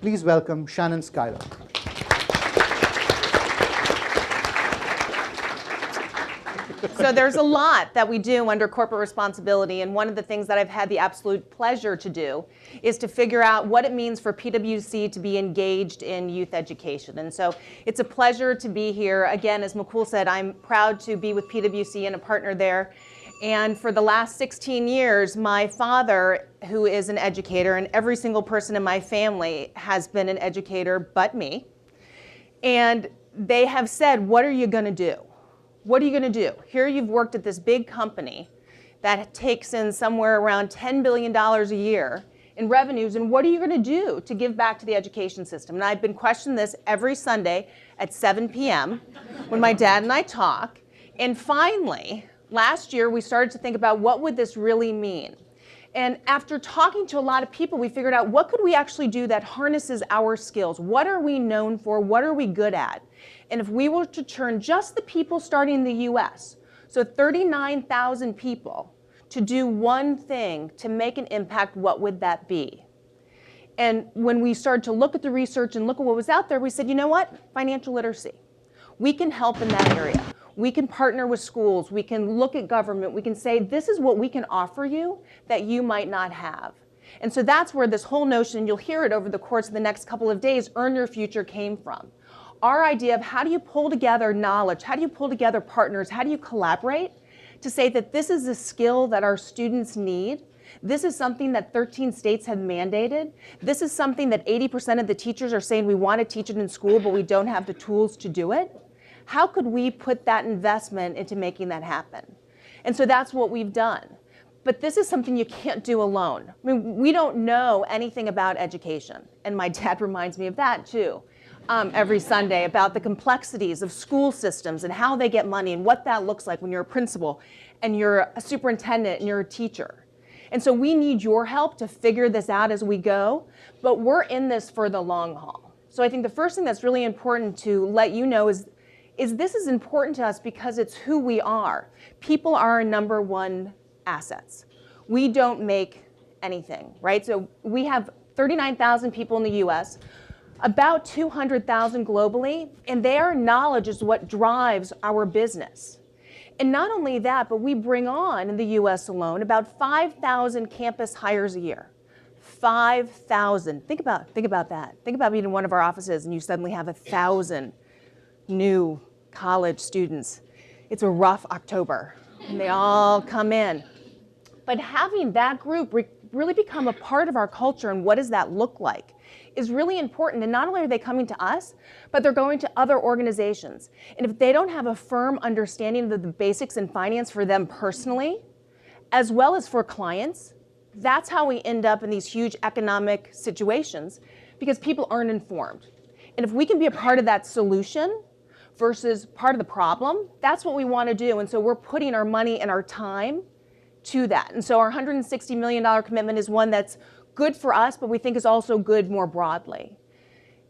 Please welcome Shannon Schuyler. So there's a lot that we do under corporate responsibility, and one of the things that I've had the absolute pleasure to do is to figure out what it means for PwC to be engaged in youth education. And so it's a pleasure to be here. Again, as Mukul said, I'm proud to be with PwC and a partner there. And for the last 16 years, my father, who is an educator, and every single person in my family has been an educator but me, and they have said, what are you going to do? What are you going to do? Here you've worked at this big company that takes in somewhere around $10 billion a year in revenues, and what are you going to do to give back to the education system? And I've been questioning this every Sunday at 7 p.m. when my dad and I talk. And finally, last year, we started to think about what would this really mean? And after talking to a lot of people, we figured out what could we actually do that harnesses our skills? What are we known for? What are we good at? And if we were to turn just the people starting in the US, so 39,000 people, to do one thing to make an impact, what would that be? And when we started to look at the research and look at what was out there, we said, you know what? Financial literacy. We can help in that area. We can partner with schools. We can look at government. We can say, this is what we can offer you that you might not have. And so that's where this whole notion, you'll hear it over the course of the next couple of days, Earn Your Future came from. Our idea of how do you pull together knowledge, how do you pull together partners, how do you collaborate to say that this is a skill that our students need. This is something that 13 states have mandated. This is something that 80% of the teachers are saying we want to teach it in school, but we don't have the tools to do it. How could we put that investment into making that happen? And so that's what we've done. But this is something you can't do alone. I mean, we don't know anything about education. And my dad reminds me of that too, every Sunday, about the complexities of school systems and how they get money and what that looks like when you're a principal and you're a superintendent and you're a teacher. And so we need your help to figure this out as we go, but we're in this for the long haul. So I think the first thing that's really important to let you know is this is important to us because it's who we are. People are our number one assets. We don't make anything, right? So we have 39,000 people in the US, about 200,000 globally, and their knowledge is what drives our business. And not only that, but we bring on, in the US alone, about 5,000 campus hires a year. 5,000. Think about that. Think about being in one of our offices and you suddenly have 1,000 new college students. It's a rough October, and they all come in. But having that group really become a part of our culture and what does that look like is really important. And not only are they coming to us, but they're going to other organizations. And if they don't have a firm understanding of the basics in finance for them personally, as well as for clients, that's how we end up in these huge economic situations because people aren't informed. And if we can be a part of that solution versus part of the problem, that's what we want to do. And so we're putting our money and our time to that. And so our $160 million commitment is one that's good for us, but we think is also good more broadly.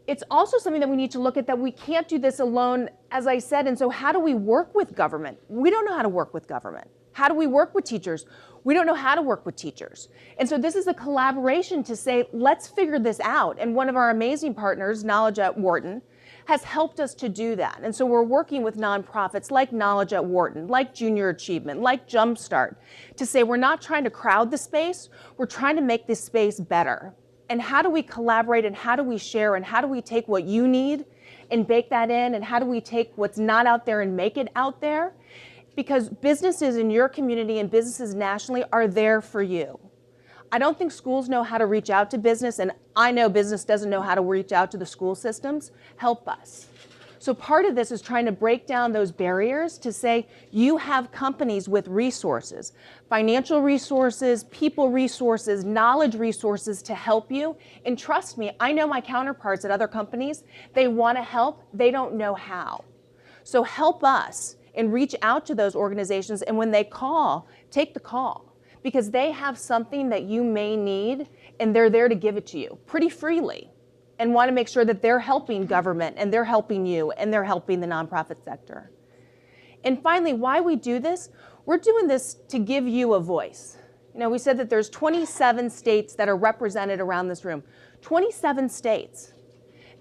It's also something that we need to look at, that we can't do this alone, as I said. And so how do we work with government? We don't know how to work with government. How do we work with teachers? We don't know how to work with teachers. And so this is a collaboration to say, let's figure this out. And one of our amazing partners, Knowledge at Wharton, has helped us to do that. And so we're working with nonprofits like Knowledge at Wharton, like Junior Achievement, like Jumpstart, to say we're not trying to crowd the space, we're trying to make this space better. And how do we collaborate and how do we share and how do we take what you need and bake that in, and how do we take what's not out there and make it out there? Because businesses in your community and businesses nationally are there for you. I don't think schools know how to reach out to business, and I know business doesn't know how to reach out to the school systems. Help us. So part of this is trying to break down those barriers to say you have companies with resources, financial resources, people resources, knowledge resources to help you. And trust me, I know my counterparts at other companies, they want to help, they don't know how. So help us and reach out to those organizations, and when they call, take the call, because they have something that you may need and they're there to give it to you pretty freely, and want to make sure that they're helping government and they're helping you and they're helping the nonprofit sector. And finally, why we do this, we're doing this to give you a voice. You know, we said that there's 27 states that are represented around this room. 27 states.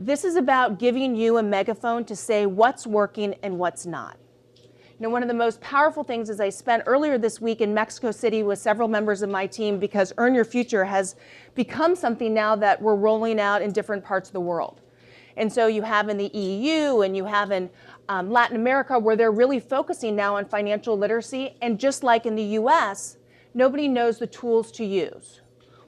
This is about giving you a megaphone to say what's working and what's not. You know, one of the most powerful things is I spent earlier this week in Mexico City with several members of my team because Earn Your Future has become something now that we're rolling out in different parts of the world. And so you have in the EU and you have in Latin America where they're really focusing now on financial literacy. And just like in the US, nobody knows the tools to use.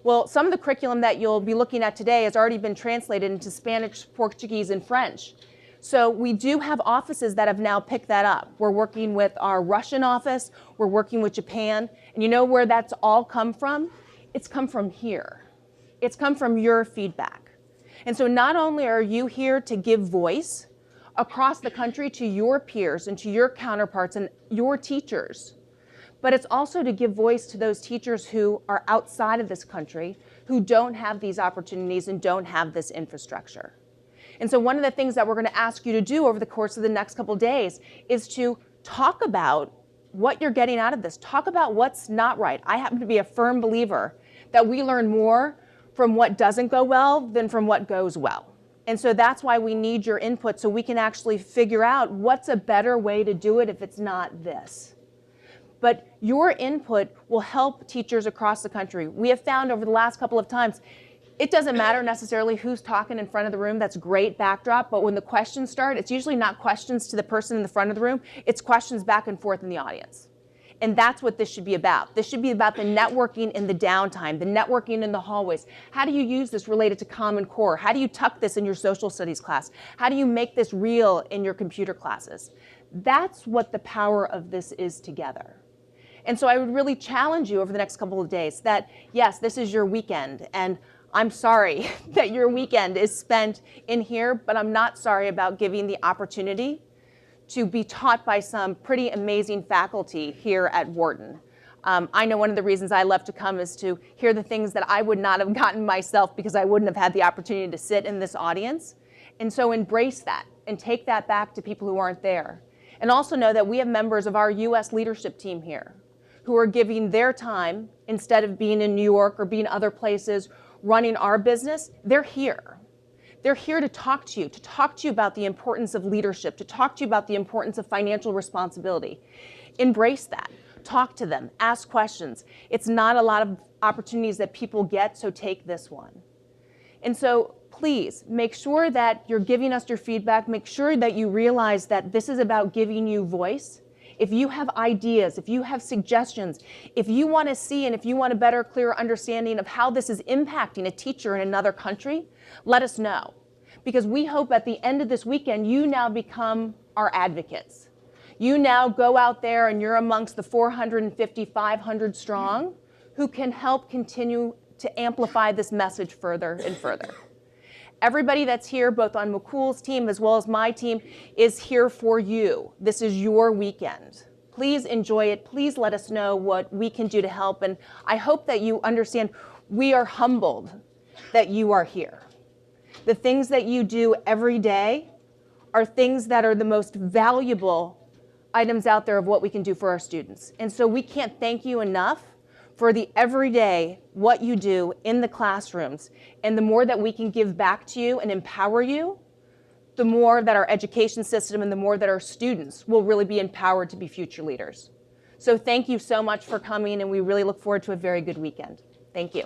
Well, some of the curriculum that you'll be looking at today has already been translated into Spanish, Portuguese, and French. So we do have offices that have now picked that up. We're working with our Russian office, we're working with Japan, and you know where that's all come from? It's come from here. It's come from your feedback. And so not only are you here to give voice across the country to your peers and to your counterparts and your teachers, but it's also to give voice to those teachers who are outside of this country, who don't have these opportunities and don't have this infrastructure. And so one of the things that we're going to ask you to do over the course of the next couple of days is to talk about what you're getting out of this. Talk about what's not right. I happen to be a firm believer that we learn more from what doesn't go well than from what goes well. And so that's why we need your input so we can actually figure out what's a better way to do it if it's not this. But your input will help teachers across the country. We have found over the last couple of times, it doesn't matter necessarily who's talking in front of the room. That's great backdrop. But when the questions start, it's usually not questions to the person in the front of the room. It's questions back and forth in the audience. And that's what this should be about. This should be about the networking in the downtime, the networking in the hallways. How do you use this related to Common Core? How do you tuck this in your social studies class? How do you make this real in your computer classes? That's what the power of this is together. And so I would really challenge you over the next couple of days that, yes, this is your weekend. And I'm sorry that your weekend is spent in here, but I'm not sorry about giving the opportunity to be taught by some pretty amazing faculty here at Wharton. I know one of the reasons I love to come is to hear the things that I would not have gotten myself because I wouldn't have had the opportunity to sit in this audience. And so embrace that and take that back to people who aren't there. And also know that we have members of our US leadership team here who are giving their time instead of being in New York or being other places running our business. They're here. They're here to talk to you about the importance of leadership, to talk to you about the importance of financial responsibility. Embrace that. Talk to them. Ask questions. It's not a lot of opportunities that people get, so take this one. And so please make sure that you're giving us your feedback. Make sure that you realize that this is about giving you voice. If you have ideas, if you have suggestions, if you want to see and if you want a better, clearer understanding of how this is impacting a teacher in another country, let us know. Because we hope at the end of this weekend, you now become our advocates. You now go out there and you're amongst the 450, 500 strong who can help continue to amplify this message further and further. Everybody that's here, both on Mukul's team as well as my team, is here for you. This is your weekend. Please enjoy it. Please let us know what we can do to help. And I hope that you understand we are humbled that you are here. The things that you do every day are things that are the most valuable items out there of what we can do for our students. And so we can't thank you enough for the everyday, what you do in the classrooms. And the more that we can give back to you and empower you, the more that our education system and the more that our students will really be empowered to be future leaders. So thank you so much for coming, and we really look forward to a very good weekend. Thank you.